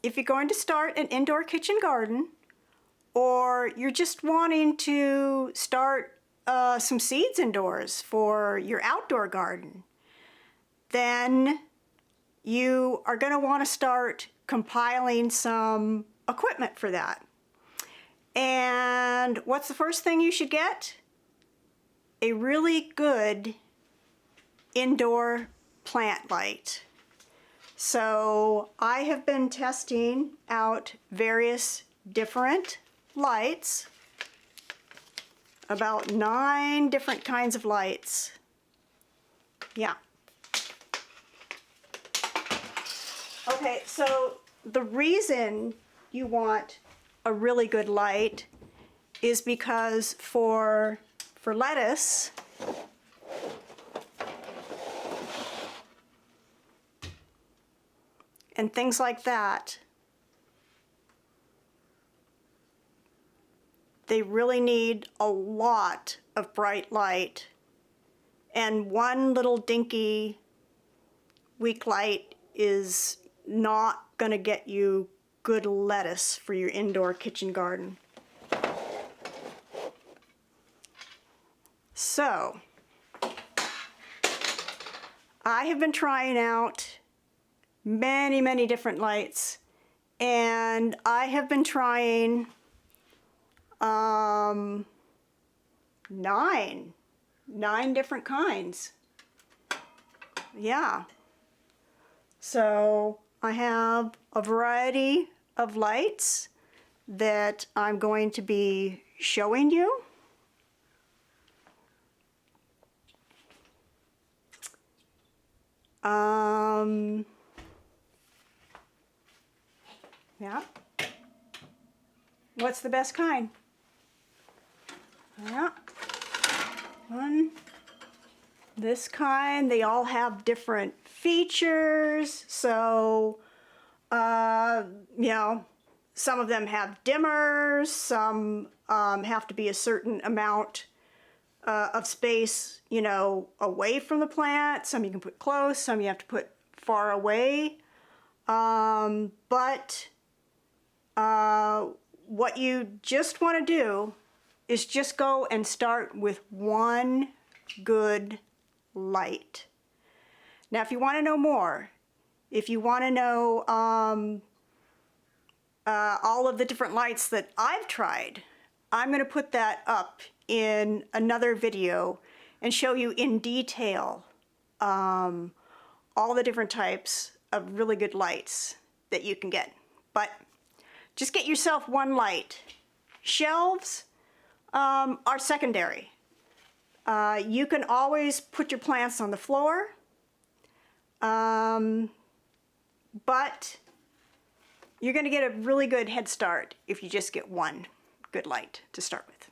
if you're going to start an indoor kitchen garden, or you're just wanting to start some seeds indoors for your outdoor garden, then you are going to want to start compiling some equipment for that. And what's the first thing you should get? A really good indoor plant light. So I have been testing out various different lights, about 9 different kinds of lights. Yeah. Okay, so the reason you want a really good light is because for lettuce, and things like that, they really need a lot of bright light, and one little dinky weak light is not going to get you good lettuce for your indoor kitchen garden. So I have been trying out many different lights, and I have been trying 9 different kinds. Yeah. So I have a variety of lights that I'm going to be showing you. Yeah. What's the best kind? Yeah. This kind, they all have different features. So, you know, some of them have dimmers, some have to be a certain amount of space, you know, away from the plant. Some you can put close, some you have to put far away. But what you just want to do is just go and start with one good light. Now, if you want to know more, if you want to know all of the different lights that I've tried, I'm going to put that up in another video and show you in detail all the different types of really good lights that you can get. But just get yourself one light. Shelves are secondary. You can always put your plants on the floor, but you're going to get a really good head start if you just get one good light to start with.